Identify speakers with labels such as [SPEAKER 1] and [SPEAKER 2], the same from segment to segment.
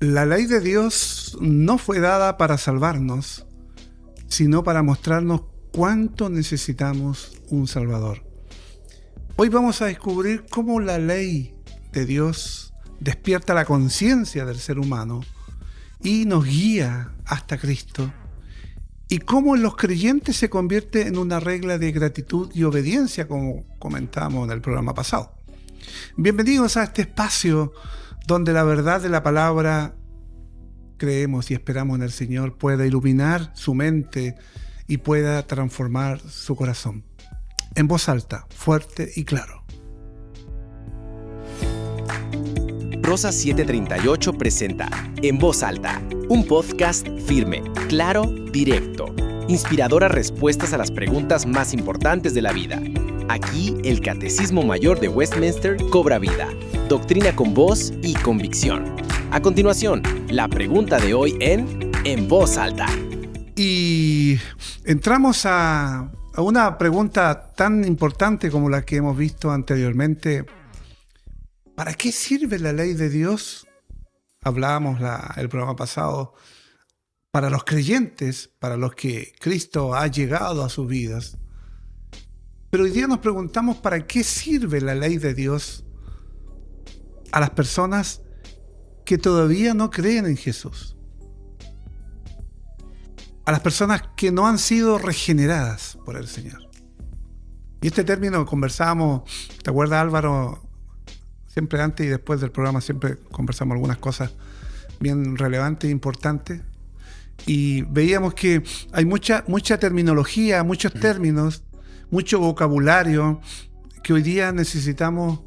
[SPEAKER 1] La ley de Dios no fue dada para salvarnos, sino para mostrarnos cuánto necesitamos un Salvador. Hoy vamos a descubrir cómo la ley de Dios despierta la conciencia del ser humano y nos guía hasta Cristo, y cómo en los creyentes se convierte en una regla de gratitud y obediencia, como comentamos en el programa pasado. Bienvenidos a este espacio donde la verdad de la palabra, creemos y esperamos en el Señor, pueda iluminar su mente y pueda transformar su corazón. En voz alta, fuerte y claro.
[SPEAKER 2] Rosa 738 presenta En Voz Alta, un podcast firme, claro, directo, inspiradoras respuestas a las preguntas más importantes de la vida. Aquí el Catecismo Mayor de Westminster cobra vida, doctrina con voz y convicción. A continuación, la pregunta de hoy en Voz Alta.
[SPEAKER 1] Y entramos a una pregunta tan importante como la que hemos visto anteriormente. ¿Para qué sirve la ley de Dios? Hablábamos el programa pasado. Para los creyentes, para los que Cristo ha llegado a sus vidas. Pero hoy día nos preguntamos ¿para qué sirve la ley de Dios a las personas que todavía no creen en Jesús? A las personas que no han sido regeneradas por el Señor. Y este término conversábamos, ¿te acuerdas, Álvaro? Siempre antes y después del programa siempre conversamos algunas cosas bien relevantes e importantes. Y veíamos que hay mucha terminología, muchos términos, mucho vocabulario que hoy día necesitamos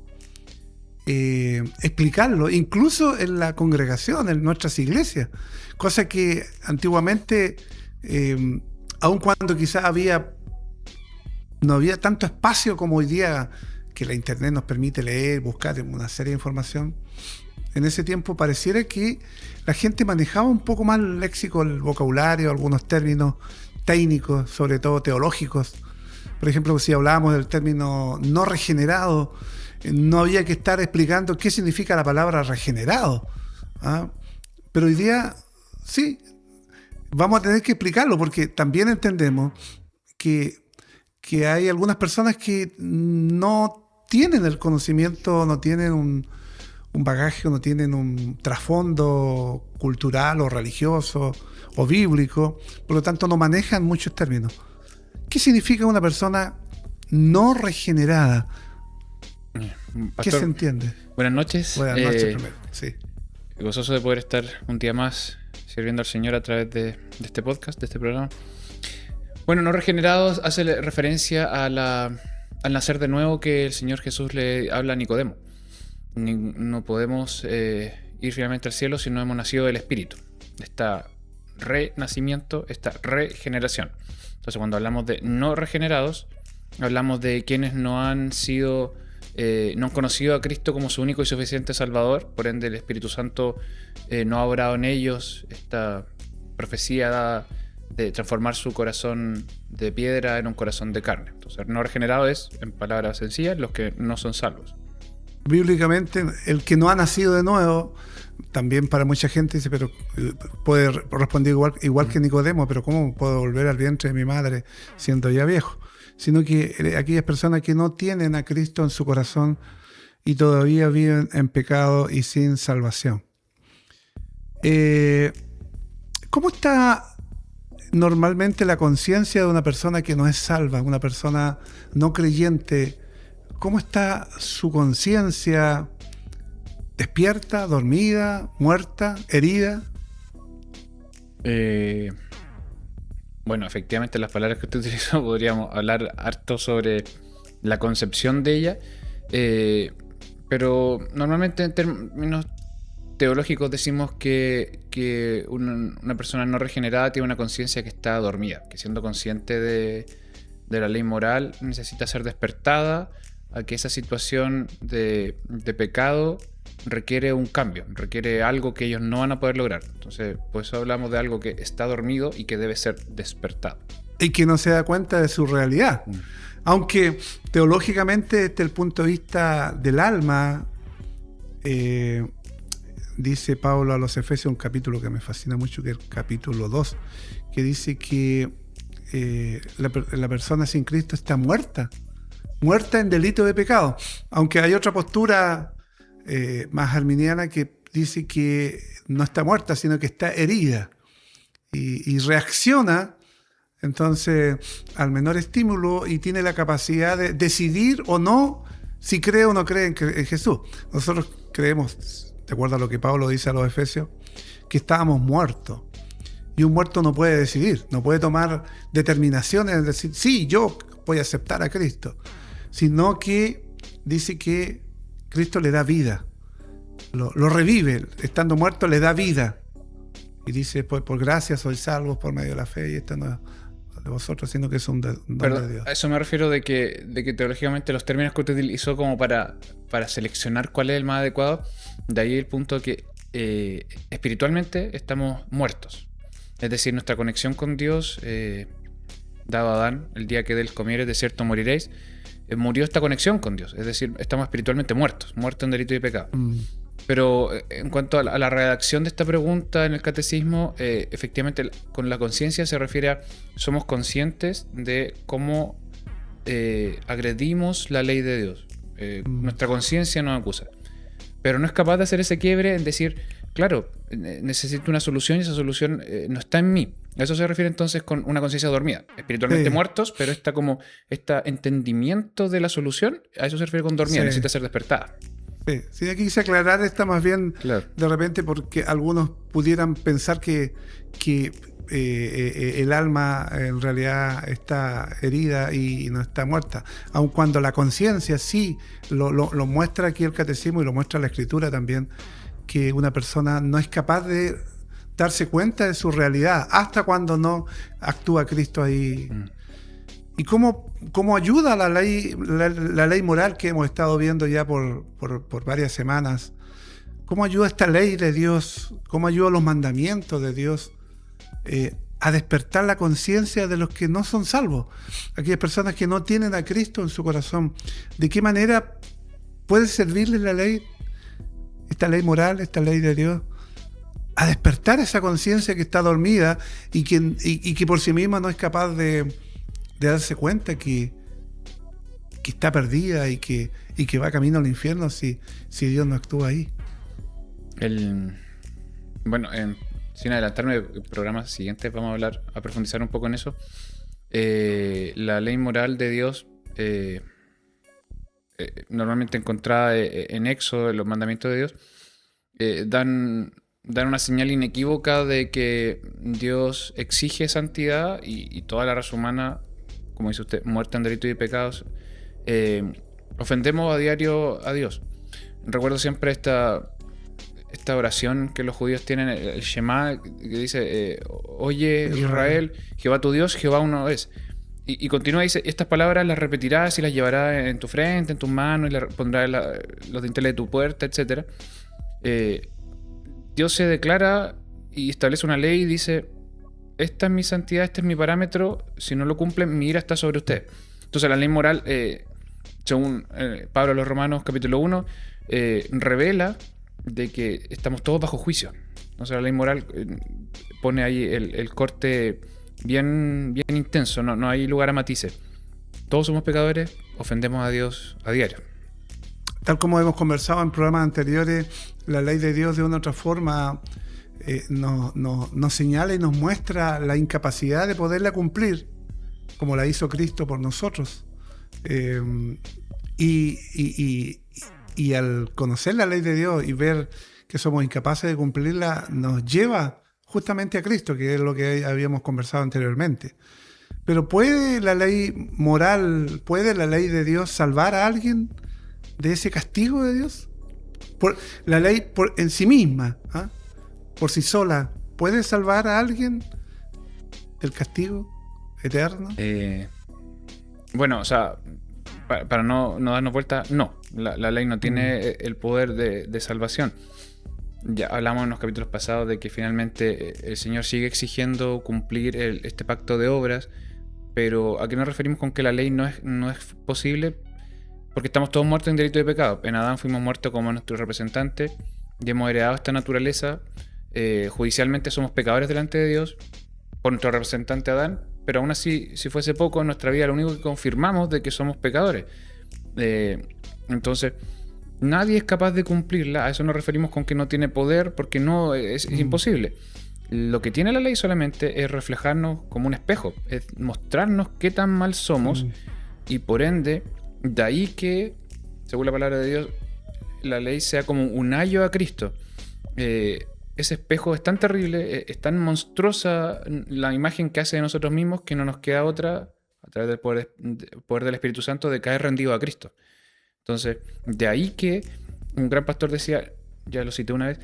[SPEAKER 1] explicarlo, incluso en la congregación, en nuestras iglesias, cosa que antiguamente, aun cuando quizás no había tanto espacio como hoy día, que la internet nos permite leer, buscar una serie de información, en ese tiempo pareciera que la gente manejaba un poco más el léxico, el vocabulario, algunos términos técnicos, sobre todo teológicos. Por ejemplo, si hablábamos del término no regenerado, no había que estar explicando qué significa la palabra regenerado. Pero hoy día, sí, vamos a tener que explicarlo, porque también entendemos que hay algunas personas que no tienen el conocimiento, no tienen un bagaje, no tienen un trasfondo cultural o religioso o bíblico, por lo tanto no manejan muchos términos. ¿Qué significa una persona no regenerada?
[SPEAKER 3] Pastor,
[SPEAKER 1] ¿qué se entiende?
[SPEAKER 3] Buenas noches.
[SPEAKER 1] Buenas noches primero, sí.
[SPEAKER 3] Gozoso de poder estar un día más sirviendo al Señor a través de este podcast, de este programa. Bueno, no regenerados hace referencia al nacer de nuevo que el Señor Jesús le habla a Nicodemo. No podemos ir finalmente al cielo si no hemos nacido del Espíritu. Esta renacimiento, esta regeneración. Entonces, cuando hablamos de no regenerados, hablamos de quienes no han conocido a Cristo como su único y suficiente Salvador. Por ende, el Espíritu Santo no ha obrado en ellos esta profecía dada de transformar su corazón de piedra en un corazón de carne. Entonces, no regenerado es, en palabras sencillas, los que no son salvos.
[SPEAKER 1] Bíblicamente, el que no ha nacido de nuevo, también para mucha gente dice, pero puede responder igual que Nicodemo, pero ¿cómo puedo volver al vientre de mi madre siendo ya viejo? Sino que aquellas personas que no tienen a Cristo en su corazón y todavía viven en pecado y sin salvación. ¿Cómo está normalmente la conciencia de una persona que no es salva, una persona no creyente? ¿Cómo está su conciencia? ¿Despierta, dormida, muerta, herida?
[SPEAKER 3] Bueno, efectivamente las palabras que usted utilizó podríamos hablar harto sobre la concepción de ella, pero normalmente en términos teológicos decimos que una persona no regenerada tiene una conciencia que está dormida, que siendo consciente de la ley moral necesita ser despertada a que esa situación de pecado requiere un cambio, requiere algo que ellos no van a poder lograr. Entonces, por eso hablamos de algo que está dormido y que debe ser despertado.
[SPEAKER 1] Y que no se da cuenta de su realidad. Aunque teológicamente, desde el punto de vista del alma, dice Pablo a los Efesios, un capítulo que me fascina mucho, que es el capítulo 2, que dice que la persona sin Cristo está muerta en delito de pecado. Aunque hay otra postura más arminiana que dice que no está muerta, sino que está herida y reacciona entonces al menor estímulo y tiene la capacidad de decidir o no si cree o no cree en Jesús. Nosotros creemos, de acuerdo a lo que Pablo dice a los Efesios, que estábamos muertos. Y un muerto no puede decidir, no puede tomar determinaciones en decir, sí, yo voy a aceptar a Cristo, sino que dice que Cristo le da vida, lo revive, estando muerto le da vida. Y dice, pues por gracia sois salvos por medio de la fe, y esto no es de vosotros, sino que es un don de Dios.
[SPEAKER 3] A eso me refiero de que teológicamente los términos que usted utilizó como para seleccionar cuál es el más adecuado, de ahí el punto que espiritualmente estamos muertos. Es decir, nuestra conexión con Dios, dado a Adán, el día que de él comieres, de cierto moriréis, murió esta conexión con Dios. Es decir, estamos espiritualmente muertos en delito y pecado. Pero en cuanto a la redacción de esta pregunta en el catecismo, efectivamente con la conciencia se refiere a somos conscientes de cómo agredimos la ley de Dios. Nuestra conciencia nos acusa. Pero no es capaz de hacer ese quiebre en decir, claro, necesito una solución y esa solución no está en mí. A eso se refiere entonces con una conciencia dormida. Espiritualmente muertos, pero este entendimiento de la solución, a eso se refiere con dormida, necesita ser despertada.
[SPEAKER 1] Sí, aquí quise aclarar esta más bien, claro, de repente, porque algunos pudieran pensar que el alma en realidad está herida y no está muerta, aun cuando la conciencia sí lo muestra aquí el catecismo y lo muestra la escritura también, que una persona no es capaz de darse cuenta de su realidad hasta cuando no actúa Cristo ahí. ¿Y cómo ayuda la ley moral que hemos estado viendo ya por varias semanas? ¿Cómo ayuda esta ley de Dios? ¿Cómo ayuda los mandamientos de Dios a despertar la conciencia de los que no son salvos? Aquellas personas que no tienen a Cristo en su corazón. ¿De qué manera puede servirles la ley, esta ley moral, esta ley de Dios, a despertar esa conciencia que está dormida y que por sí misma no es capaz de darse cuenta que está perdida y que va camino al infierno si Dios no actúa ahí?
[SPEAKER 3] Sin adelantarme, el programa siguiente vamos a profundizar un poco en eso. La ley moral de Dios, normalmente encontrada en Éxodo, en los mandamientos de Dios, dan una señal inequívoca de que Dios exige santidad y toda la raza humana, como dice usted, muerta en delitos y pecados, ofendemos a diario a Dios. Recuerdo siempre esta oración que los judíos tienen, el Shema, que dice, oye Israel, Jehová tu Dios, Jehová uno es. Y continúa, dice, estas palabras las repetirás y las llevarás en tu frente, en tus manos, y las pondrás en los dinteles de tu puerta, etc. Dios se declara y establece una ley y dice, esta es mi santidad, este es mi parámetro, si no lo cumplen, mi ira está sobre usted. Entonces la ley moral, según Pablo a los Romanos capítulo 1, revela de que estamos todos bajo juicio. Entonces la ley moral pone ahí el corte bien intenso, no hay lugar a matices. Todos somos pecadores, ofendemos a Dios a diario.
[SPEAKER 1] Tal como hemos conversado en programas anteriores, la ley de Dios de una u otra forma nos señala y nos muestra la incapacidad de poderla cumplir, como la hizo Cristo por nosotros. Y al conocer la ley de Dios y ver que somos incapaces de cumplirla, nos lleva justamente a Cristo, que es lo que habíamos conversado anteriormente. Pero ¿puede la ley moral, puede la ley de Dios salvar a alguien de ese castigo de Dios? La ley en sí misma, por sí sola, ¿puede salvar a alguien del castigo eterno?
[SPEAKER 3] Bueno, o sea, para no darnos vuelta, no. La ley no tiene el poder de salvación. Ya hablamos en los capítulos pasados de que finalmente el Señor sigue exigiendo cumplir este pacto de obras, pero ¿a qué nos referimos con que la ley no es posible? Porque estamos todos muertos en delito de pecado. En Adán fuimos muertos como nuestro representante, y hemos heredado esta naturaleza. Judicialmente somos pecadores delante de Dios por nuestro representante Adán, pero aún así, si fuese poco, en nuestra vida lo único que confirmamos de que somos pecadores. Entonces, nadie es capaz de cumplirla. A eso nos referimos con que no tiene poder, porque no es imposible. Lo que tiene la ley solamente es reflejarnos como un espejo, es mostrarnos qué tan mal somos, y por ende, de ahí que, según la palabra de Dios, la ley sea como un ayo a Cristo. Ese espejo es tan terrible, es tan monstruosa la imagen que hace de nosotros mismos, que no nos queda otra, a través del poder del Espíritu Santo, de caer rendido a Cristo. Entonces, de ahí que un gran pastor decía, ya lo cité una vez,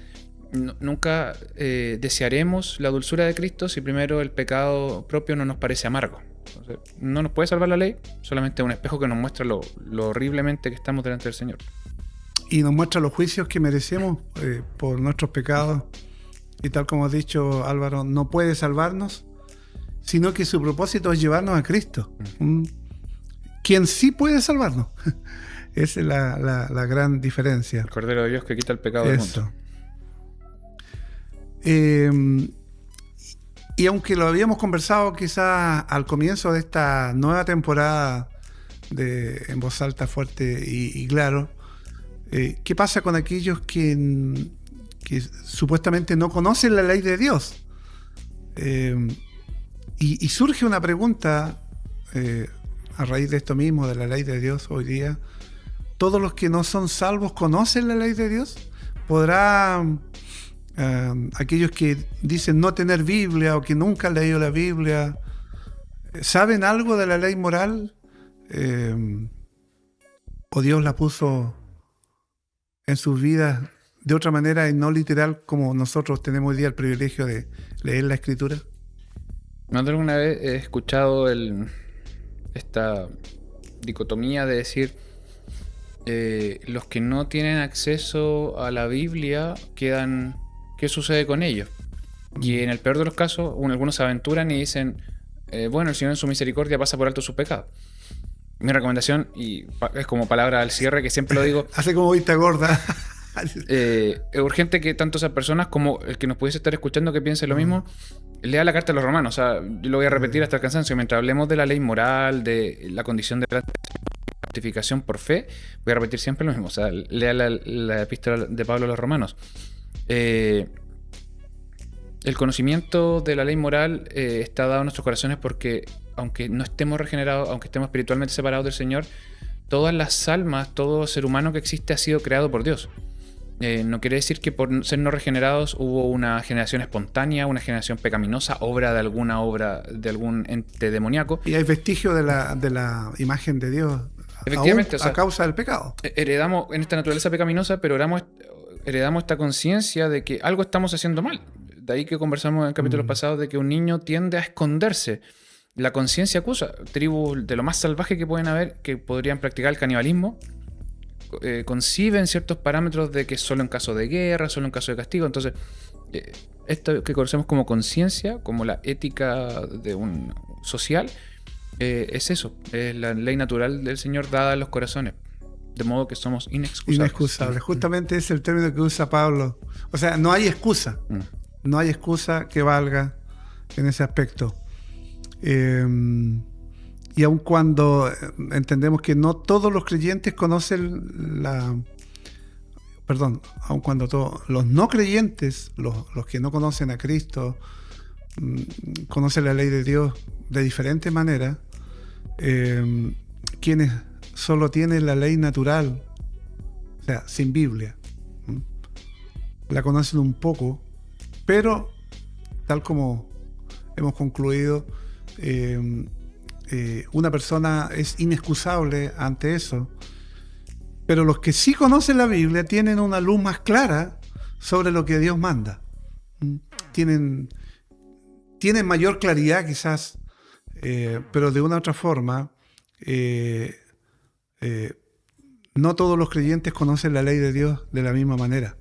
[SPEAKER 3] nunca desearemos la dulzura de Cristo si primero el pecado propio no nos parece amargo. Entonces, no nos puede salvar la ley, solamente un espejo que nos muestra lo horriblemente que estamos delante del Señor.
[SPEAKER 1] Y nos muestra los juicios que merecemos por nuestros pecados. Y tal como has dicho, Álvaro, no puede salvarnos, sino que su propósito es llevarnos a Cristo, quien sí puede salvarnos. Esa es la gran diferencia.
[SPEAKER 3] El Cordero de Dios que quita el pecado del mundo.
[SPEAKER 1] Y aunque lo habíamos conversado quizás al comienzo de esta nueva temporada de En Voz Alta, Fuerte y Claro, ¿qué pasa con aquellos que supuestamente no conocen la ley de Dios? Y surge una pregunta a raíz de esto mismo, de la ley de Dios hoy día. ¿Todos los que no son salvos conocen la ley de Dios? ¿Podrá aquellos que dicen no tener Biblia o que nunca han leído la Biblia, saben algo de la ley moral? ¿O Dios la puso en sus vidas de otra manera y no literal, como nosotros tenemos hoy día el privilegio de leer la Escritura?
[SPEAKER 3] Más de alguna vez he escuchado esta dicotomía de decir, los que no tienen acceso a la Biblia quedan, ¿qué sucede con ellos? Y en el peor de los casos, algunos se aventuran y dicen, bueno, el Señor en su misericordia pasa por alto su pecado. Mi recomendación, y es como palabra al cierre, que siempre lo digo,
[SPEAKER 1] hace como vista gorda.
[SPEAKER 3] Es urgente que tanto esas personas como el que nos pudiese estar escuchando que piense lo mismo, lea la carta de los Romanos. O sea, yo lo voy a repetir hasta el cansancio. Mientras hablemos de la ley moral, de la condición de justificación por fe, voy a repetir siempre lo mismo. O sea, lea la epístola de Pablo a los Romanos. El conocimiento de la ley moral está dado en nuestros corazones porque, aunque no estemos regenerados, aunque estemos espiritualmente separados del Señor, todas las almas, todo ser humano que existe ha sido creado por Dios. No quiere decir que por ser no regenerados hubo una generación espontánea, una generación pecaminosa, obra de algún ente demoníaco.
[SPEAKER 1] Y hay vestigio de la imagen de Dios.
[SPEAKER 3] Efectivamente,
[SPEAKER 1] a causa del pecado.
[SPEAKER 3] Heredamos en esta naturaleza pecaminosa, pero heredamos esta conciencia de que algo estamos haciendo mal. De ahí que conversamos en capítulos pasados de que un niño tiende a esconderse. La conciencia acusa. Tribus de lo más salvaje que pueden haber, que podrían practicar el canibalismo, conciben ciertos parámetros de que solo en caso de guerra, solo en caso de castigo. Entonces, esto que conocemos como conciencia, como la ética de un social, es eso, es la ley natural del Señor dada a los corazones, de modo que somos inexcusables.
[SPEAKER 1] Inexcusables, justamente es el término que usa Pablo. O sea, no hay excusa, no hay excusa que valga en ese aspecto. Y aun cuando entendemos que no todos los creyentes conocen aun cuando los no creyentes, los que no conocen a Cristo, conocen la ley de Dios de diferentes maneras, quienes solo tienen la ley natural, o sea, sin Biblia, la conocen un poco, pero tal como hemos concluido, una persona es inexcusable ante eso. Pero los que sí conocen la Biblia tienen una luz más clara sobre lo que Dios manda. Tienen mayor claridad quizás, pero de una u otra forma, no todos los creyentes conocen la ley de Dios de la misma manera.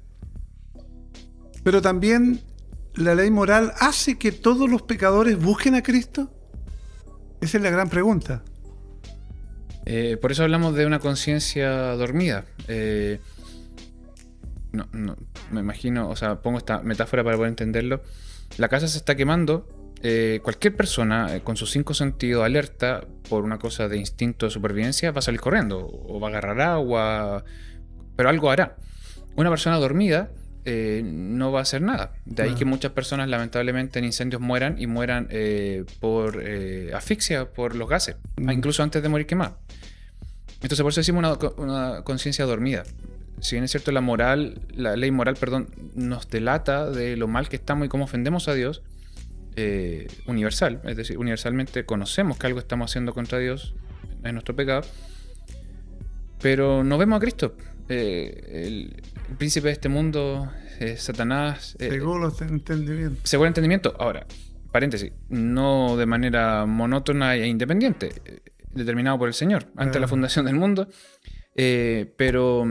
[SPEAKER 1] Pero también la ley moral hace que todos los pecadores busquen a Cristo. Esa es la gran pregunta.
[SPEAKER 3] Por eso hablamos de una conciencia dormida. no, me imagino, o sea, pongo esta metáfora para poder entenderlo. La casa se está quemando. Cualquier persona con sus 5 sentidos alerta por una cosa de instinto de supervivencia va a salir corriendo o va a agarrar agua, pero algo hará. Una persona dormida no va a hacer nada. De ahí que muchas personas lamentablemente en incendios mueran y mueran por asfixia, por los gases, incluso antes de morir quemados. Entonces por eso decimos una conciencia dormida. Si bien es cierto la ley moral, nos delata de lo mal que estamos y cómo ofendemos a Dios, universal, es decir, universalmente conocemos que algo estamos haciendo contra Dios, es nuestro pecado, pero no vemos a Cristo. El príncipe de este mundo, Satanás,
[SPEAKER 1] según el entendimiento.
[SPEAKER 3] Según el entendimiento. Ahora, paréntesis, no de manera monótona e independiente, determinado por el Señor antes de la fundación del mundo, pero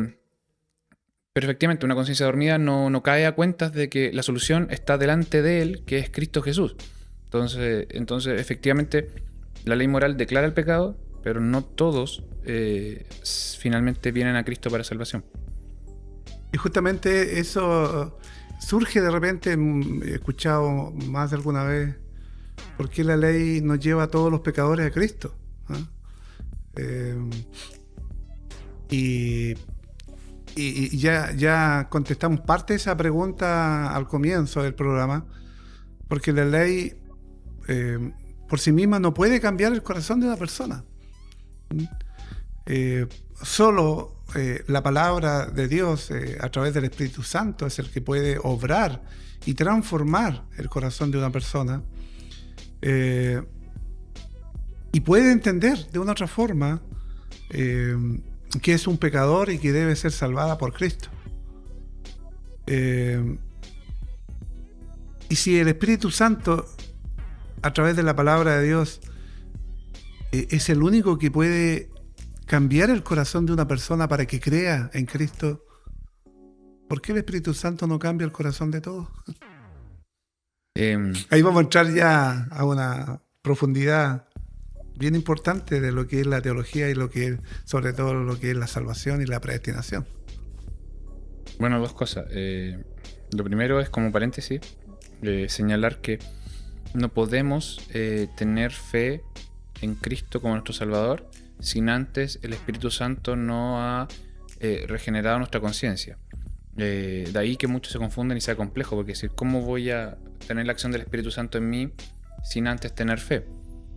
[SPEAKER 3] efectivamente una conciencia dormida no cae a cuentas de que la solución está delante de él, que es Cristo Jesús. Entonces efectivamente la ley moral declara el pecado, pero no todos finalmente vienen a Cristo para salvación.
[SPEAKER 1] Y justamente eso surge de repente, he escuchado más de alguna vez, ¿por qué la ley nos lleva a todos los pecadores a Cristo? Y ya contestamos parte de esa pregunta al comienzo del programa, porque la ley por sí misma no puede cambiar el corazón de una persona. Solo la palabra de Dios a través del Espíritu Santo es el que puede obrar y transformar el corazón de una persona, y puede entender de una otra forma que es un pecador y que debe ser salvada por Cristo. Y si el Espíritu Santo, a través de la palabra de Dios, es el único que puede cambiar el corazón de una persona para que crea en Cristo, ¿por qué el Espíritu Santo no cambia el corazón de todos? Ahí vamos a entrar ya a una profundidad bien importante de lo que es la teología y lo que es, sobre todo, lo que es la salvación y la predestinación.
[SPEAKER 3] Bueno, dos cosas. Lo primero es, como paréntesis, señalar que no podemos tener fe en Cristo como nuestro Salvador sin antes el Espíritu Santo no ha regenerado nuestra conciencia. De ahí que muchos se confunden y sea complejo, porque decir, ¿cómo voy a tener la acción del Espíritu Santo en mí sin antes tener fe?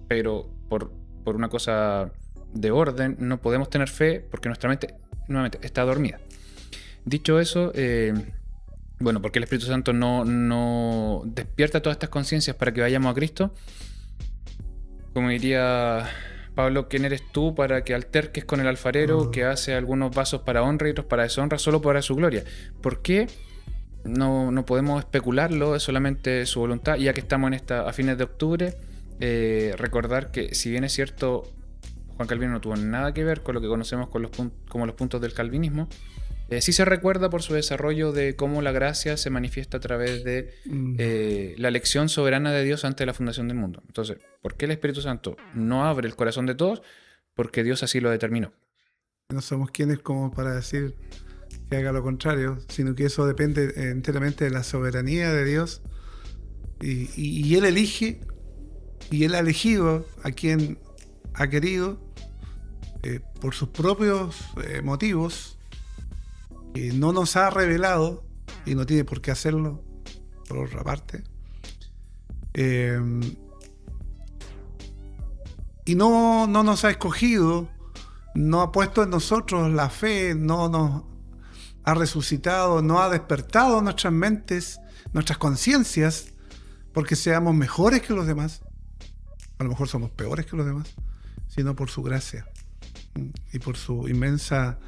[SPEAKER 3] Pero por una cosa de orden, no podemos tener fe porque nuestra mente, nuevamente, está dormida. Dicho eso, bueno, ¿por qué el Espíritu Santo no despierta todas estas conciencias para que vayamos a Cristo? Como diría Pablo, ¿quién eres tú para que alterques con el alfarero que hace algunos vasos para honra y otros para deshonra solo para su gloria? ¿Por qué no podemos especularlo? Es solamente su voluntad. Y ya que estamos a fines de octubre, recordar que si bien es cierto, Juan Calvino no tuvo nada que ver con lo que conocemos como los puntos del calvinismo, sí se recuerda por su desarrollo de cómo la gracia se manifiesta a través de la elección soberana de Dios antes de la fundación del mundo. Entonces, ¿por qué el Espíritu Santo no abre el corazón de todos? Porque Dios así lo determinó.
[SPEAKER 1] No somos quienes como para decir que haga lo contrario, sino que eso depende enteramente de la soberanía de Dios, y Él elige, y Él ha elegido a quien ha querido por sus propios motivos. No nos ha revelado, y no tiene por qué hacerlo, por otra parte, y no nos ha escogido, no ha puesto en nosotros la fe, no nos ha resucitado, no ha despertado nuestras mentes, nuestras conciencias, porque seamos mejores que los demás. A lo mejor somos peores que los demás, sino por su gracia y por su inmensa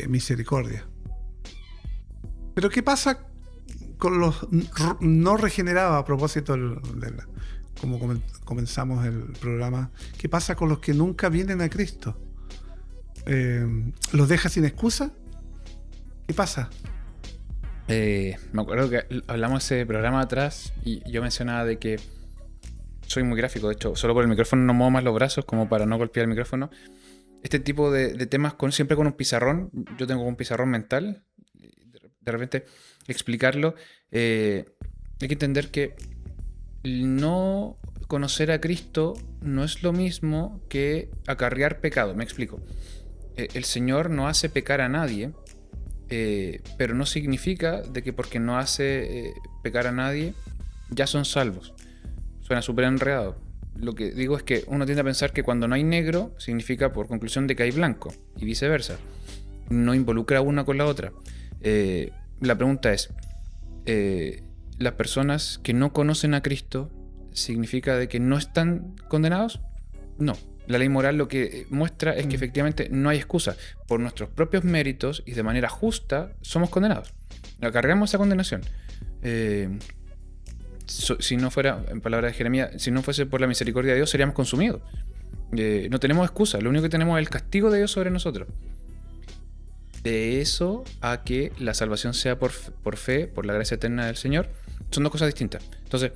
[SPEAKER 1] misericordia. Pero ¿qué pasa con los no regenerados? A propósito como comenzamos el programa, ¿qué pasa con los que nunca vienen a Cristo? ¿Los deja sin excusa? ¿Qué pasa?
[SPEAKER 3] Me acuerdo que hablamos ese programa atrás y yo mencionaba de que soy muy gráfico, de hecho, solo por el micrófono no muevo más los brazos como para no golpear el micrófono. Este tipo de temas siempre con un pizarrón, yo tengo un pizarrón mental. de repente explicarlo, hay que entender que no conocer a Cristo no es lo mismo que acarrear pecado. Me explico. El Señor no hace pecar a nadie, pero no significa de que porque no hace pecar a nadie ya son salvos. Suena súper enredado. Lo que digo es que uno tiende a pensar que cuando no hay negro significa por conclusión de que hay blanco y viceversa. No involucra una con la otra. La pregunta es, ¿las personas que no conocen a Cristo significa de que no están condenados? No. La ley moral lo que muestra es que efectivamente no hay excusa. Por nuestros propios méritos y de manera justa somos condenados. Acarreamos esa condenación. Si no fuera, en palabras de Jeremías, si no fuese por la misericordia de Dios, seríamos consumidos. No tenemos excusa. Lo único que tenemos es el castigo de Dios sobre nosotros. De eso a que la salvación sea por fe, por la gracia eterna del Señor, son dos cosas distintas. Entonces,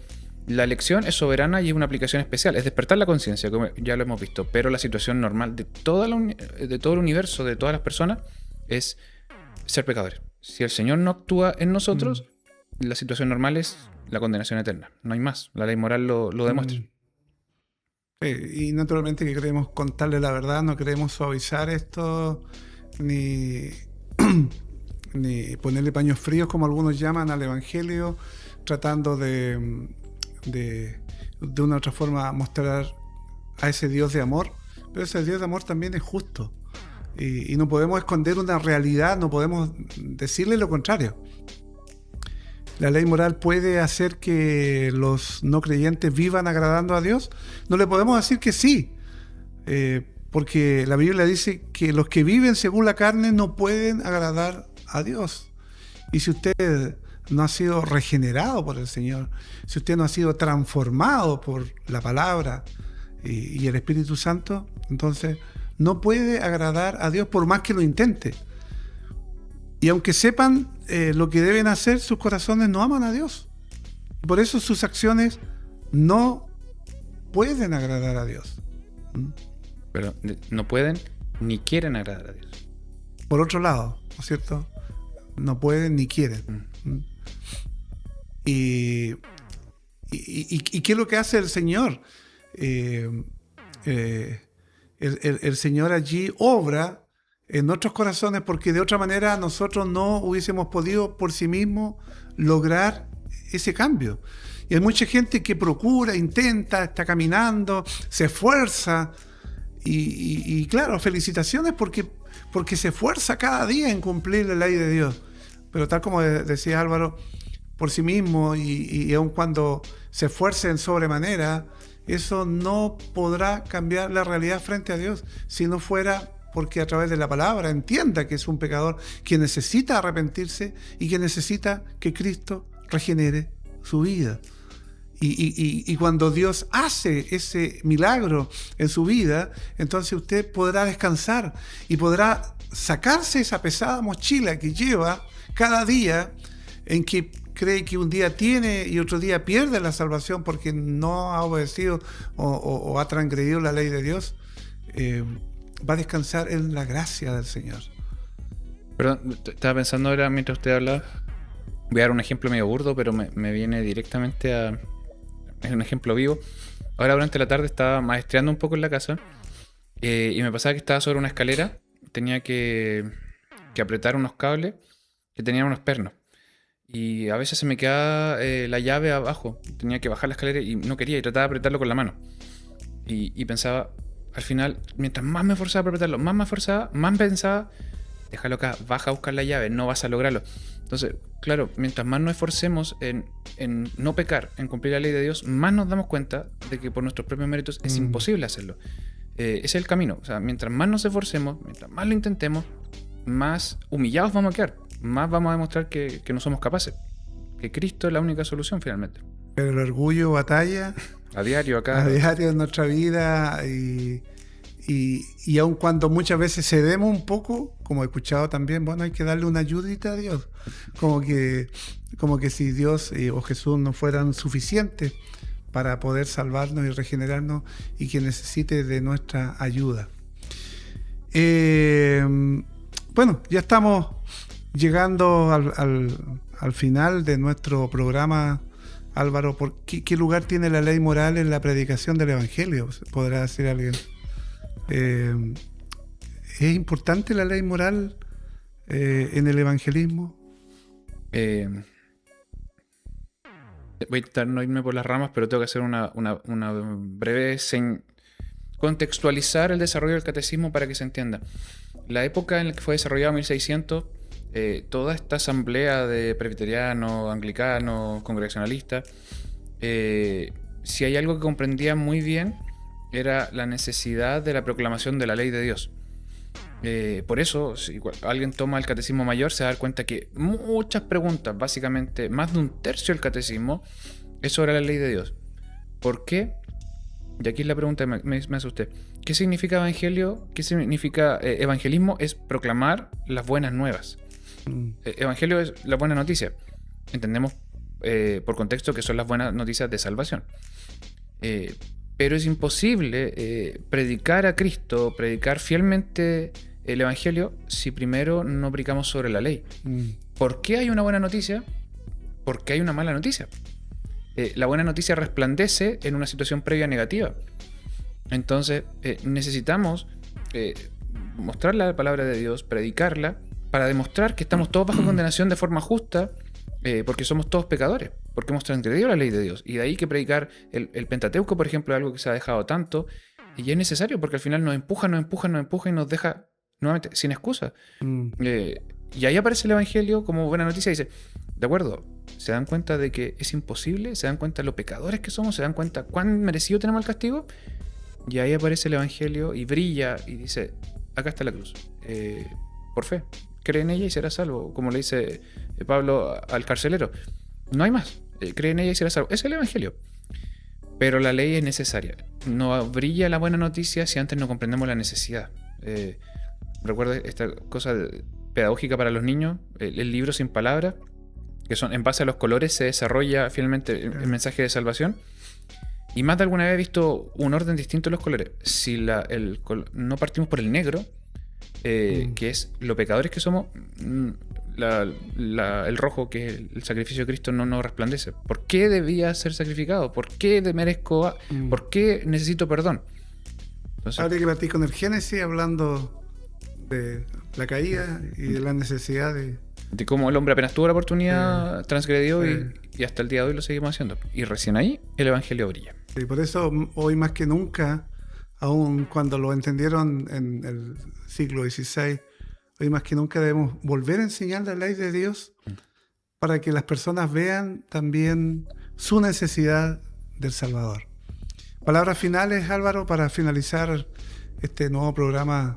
[SPEAKER 3] la elección es soberana y es una aplicación especial, es despertar la conciencia, como ya lo hemos visto, pero la situación normal de todo el universo, de todas las personas, es ser pecadores. Si el Señor no actúa en nosotros, la situación normal es la condenación eterna. No hay más. La ley moral lo demuestra.
[SPEAKER 1] Y naturalmente que queremos contarle la verdad, no queremos suavizar esto, ni ponerle paños fríos, como algunos llaman al Evangelio, tratando de una u otra forma mostrar a ese Dios de amor, pero ese Dios de amor también es justo y no podemos esconder una realidad, no podemos decirle lo contrario. ¿La ley moral puede hacer que los no creyentes vivan agradando a Dios? No le podemos decir que sí, porque la Biblia dice que los que viven según la carne no pueden agradar a Dios. Y si usted no ha sido regenerado por el Señor, si usted no ha sido transformado por la palabra y el Espíritu Santo, entonces no puede agradar a Dios por más que lo intente. Y aunque sepan lo que deben hacer, sus corazones no aman a Dios. Por eso sus acciones no pueden agradar a Dios.
[SPEAKER 3] Pero no pueden ni quieren agradar a Dios.
[SPEAKER 1] Por otro lado, ¿no es cierto? No pueden ni quieren. ¿Y qué es lo que hace el Señor? El Señor allí obra en nuestros corazones, porque de otra manera nosotros no hubiésemos podido por sí mismos lograr ese cambio. Y hay mucha gente que procura, intenta, está caminando, se esfuerza, y claro, felicitaciones porque se esfuerza cada día en cumplir la ley de Dios. Pero tal como decía Álvaro, por sí mismo y aun cuando se esfuerce en sobremanera, eso no podrá cambiar la realidad frente a Dios, si no fuera porque a través de la palabra entienda que es un pecador que necesita arrepentirse y que necesita que Cristo regenere su vida. Y cuando Dios hace ese milagro en su vida, entonces usted podrá descansar y podrá sacarse esa pesada mochila que lleva cada día, en que cree que un día tiene y otro día pierde la salvación porque no ha obedecido o ha transgredido la ley de Dios. Va a descansar en la gracia del Señor.
[SPEAKER 3] Perdón, estaba pensando ahora mientras usted hablaba. Voy a dar un ejemplo medio burdo, pero me viene directamente a... Es un ejemplo vivo. Ahora durante la tarde estaba maestreando un poco en la casa y me pasaba que estaba sobre una escalera. Tenía que apretar unos cables que tenían unos pernos. Y a veces se me quedaba la llave abajo. Tenía que bajar la escalera y no quería, y trataba de apretarlo con la mano. Y pensaba, al final, mientras más me esforzaba para apretarlo, más me esforzaba, más pensaba, déjalo acá, baja a buscar la llave, no vas a lograrlo. Entonces, claro, mientras más nos esforcemos en no pecar, en cumplir la ley de Dios, más nos damos cuenta de que por nuestros propios méritos es imposible hacerlo. Ese es el camino. O sea, mientras más nos esforcemos, mientras más lo intentemos, más humillados vamos a quedar. Más vamos a demostrar que no somos capaces. Que Cristo es la única solución finalmente.
[SPEAKER 1] Pero el orgullo batalla
[SPEAKER 3] a diario acá.
[SPEAKER 1] A diario en nuestra vida y aun cuando muchas veces cedemos un poco, como he escuchado también, bueno, hay que darle una ayudita a Dios. Como que si Dios o Jesús no fueran suficientes para poder salvarnos y regenerarnos y que necesite de nuestra ayuda. Bueno, ya estamos llegando al final de nuestro programa, Álvaro, ¿qué lugar tiene la ley moral en la predicación del Evangelio? ¿Podrá decir alguien? ¿Es importante la ley moral en el evangelismo?
[SPEAKER 3] Voy a intentar no irme por las ramas, pero tengo que hacer una breve contextualizar el desarrollo del catecismo para que se entienda. La época en la que fue desarrollado, 1600, toda esta asamblea de presbiterianos, anglicanos, congregacionalistas, si hay algo que comprendía muy bien, era la necesidad de la proclamación de la ley de Dios. Por eso, si alguien toma el catecismo mayor, se da cuenta que muchas preguntas, básicamente más de un tercio del catecismo, es sobre la ley de Dios. ¿Por qué? Y aquí es la pregunta que me hace usted. ¿Qué significa evangelio? ¿Qué significa evangelismo? Es proclamar las buenas nuevas. Evangelio es la buena noticia. Entendemos por contexto que son las buenas noticias de salvación. Pero es imposible predicar a Cristo, predicar fielmente el Evangelio si primero no predicamos sobre la ley. ¿Por qué hay una buena noticia? Porque hay una mala noticia. La buena noticia resplandece en una situación previa negativa. Entonces necesitamos mostrar la palabra de Dios, predicarla, para demostrar que estamos todos bajo condenación de forma justa, porque somos todos pecadores, porque hemos transgredido la ley de Dios. Y de ahí que predicar el Pentateuco, por ejemplo, es algo que se ha dejado tanto, y es necesario porque al final nos empuja y nos deja nuevamente sin excusa. Y ahí aparece el Evangelio como buena noticia y dice, de acuerdo, se dan cuenta de que es imposible, se dan cuenta de lo pecadores que somos, se dan cuenta cuán merecido tenemos el castigo, y ahí aparece el Evangelio y brilla y dice, acá está la cruz, por fe, cree en ella y serás salvo, como le dice Pablo al carcelero. No hay más, cree en ella y serás salvo. Es el Evangelio. Pero la ley es necesaria. No brilla la buena noticia si antes no comprendemos la necesidad. Recuerda esta cosa pedagógica para los niños, el libro sin palabras, que son en base a los colores se desarrolla fielmente el mensaje de salvación. Y más de alguna vez he visto un orden distinto en los colores. Si no partimos por el negro, que es lo pecadores que somos, el rojo, que es el sacrificio de Cristo, no resplandece. ¿Por qué debía ser sacrificado? ¿Por qué merezco? ¿Por qué necesito perdón? Entonces,
[SPEAKER 1] habría que partir con el Génesis, hablando de la caída y de la necesidad de
[SPEAKER 3] cómo el hombre apenas tuvo la oportunidad, transgredió y hasta el día de hoy lo seguimos haciendo. Y recién ahí el Evangelio brilla.
[SPEAKER 1] Sí, por eso hoy más que nunca, aun cuando lo entendieron en el siglo XVI, hoy más que nunca debemos volver a enseñar la ley de Dios para que las personas vean también su necesidad del Salvador. Palabras finales, Álvaro, para finalizar este nuevo programa.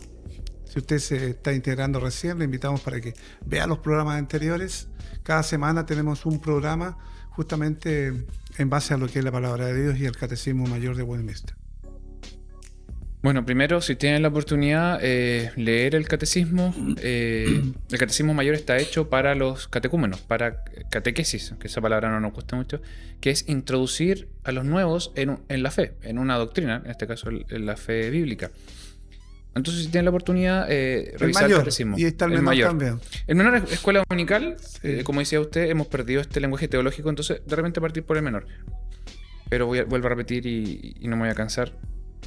[SPEAKER 1] Si usted se está integrando recién, le invitamos para que vea los programas anteriores. Cada semana tenemos un programa justamente en base a lo que es la palabra de Dios y el Catecismo Mayor de Westminster.
[SPEAKER 3] Bueno, primero, si tienen la oportunidad, leer el catecismo. El catecismo mayor está hecho para los catecúmenos, para catequesis, que esa palabra no nos gusta mucho, que es introducir a los nuevos en la fe, en una doctrina, en este caso en la fe bíblica. Entonces, si tienen la oportunidad, revisar el catecismo.
[SPEAKER 1] Y está el menor también.
[SPEAKER 3] El menor es escuela dominical. Como decía usted, hemos perdido este lenguaje teológico, entonces de repente partir por el menor. Pero vuelvo a repetir y no me voy a cansar.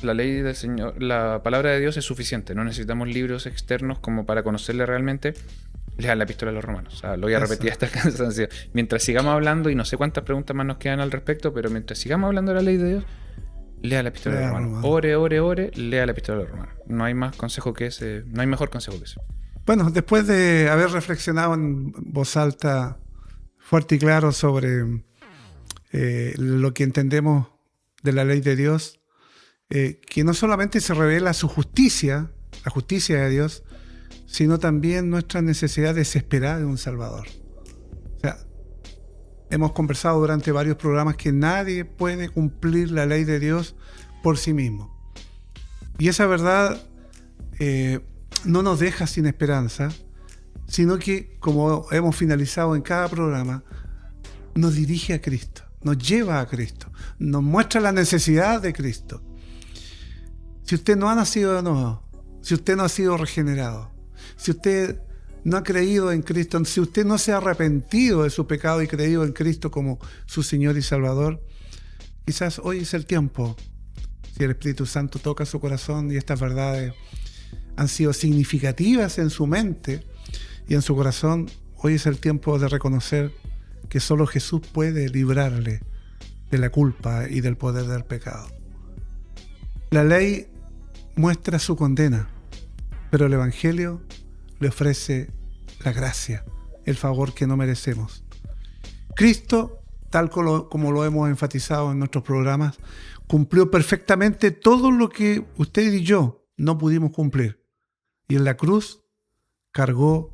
[SPEAKER 3] La ley del Señor, la palabra de Dios es suficiente. No necesitamos libros externos como para conocerle realmente. Lean la epístola a los romanos. O sea, lo voy a repetir hasta el cansancio. Mientras sigamos hablando, y no sé cuántas preguntas más nos quedan al respecto, pero mientras sigamos hablando de la ley de Dios, lea la epístola a los romanos. Ore, lea la epístola a los romanos. No hay más consejo que ese. No hay mejor consejo que ese.
[SPEAKER 1] Bueno, después de haber reflexionado en voz alta, fuerte y claro sobre lo que entendemos de la ley de Dios, que no solamente se revela su justicia, la justicia de Dios, sino también nuestra necesidad desesperada de un Salvador. O sea, hemos conversado durante varios programas que nadie puede cumplir la ley de Dios por sí mismo. Y esa verdad no nos deja sin esperanza, sino que, como hemos finalizado en cada programa, nos dirige a Cristo, nos lleva a Cristo, nos muestra la necesidad de Cristo. Si usted no ha nacido de nuevo, si usted no ha sido regenerado, si usted no ha creído en Cristo, si usted no se ha arrepentido de su pecado y creído en Cristo como su Señor y Salvador, quizás hoy es el tiempo. Si el Espíritu Santo toca su corazón y estas verdades han sido significativas en su mente y en su corazón, hoy es el tiempo de reconocer que solo Jesús puede librarle de la culpa y del poder del pecado. La ley muestra su condena, pero el Evangelio le ofrece la gracia, el favor que no merecemos. Cristo, tal como lo hemos enfatizado en nuestros programas, cumplió perfectamente todo lo que usted y yo no pudimos cumplir. Y en la cruz cargó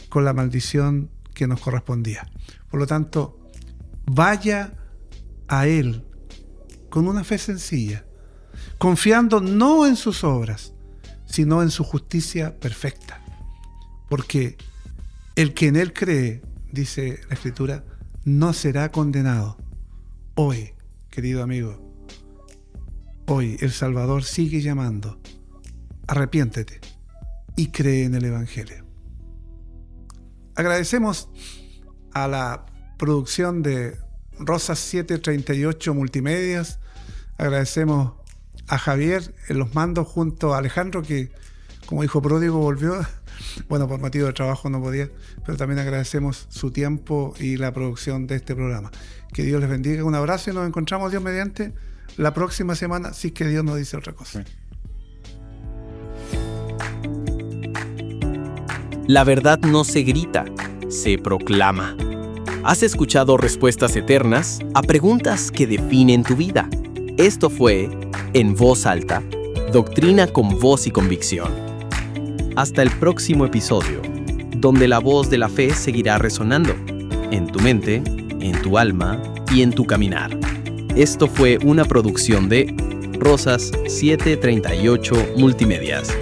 [SPEAKER 1] con la maldición que nos correspondía. Por lo tanto, vaya a Él con una fe sencilla, confiando no en sus obras, sino en su justicia perfecta. Porque el que en Él cree, dice la Escritura, no será condenado. Hoy, querido amigo, hoy el Salvador sigue llamando. Arrepiéntete y cree en el Evangelio. Agradecemos a la producción de Rosas 738 Multimedias. Agradecemos a Javier en los mandos junto a Alejandro, que como hijo pródigo volvió. Bueno, por motivo de trabajo no podía, pero también agradecemos su tiempo y la producción de este programa. Que Dios les bendiga. Un abrazo y nos encontramos, Dios mediante, la próxima semana, si es que Dios nos dice otra cosa.
[SPEAKER 2] La verdad no se grita, se proclama. Has escuchado respuestas eternas a preguntas que definen tu vida. Esto fue En Voz Alta, doctrina con voz y convicción. Hasta el próximo episodio, donde la voz de la fe seguirá resonando en tu mente, en tu alma y en tu caminar. Esto fue una producción de Rosas 738 Multimedias.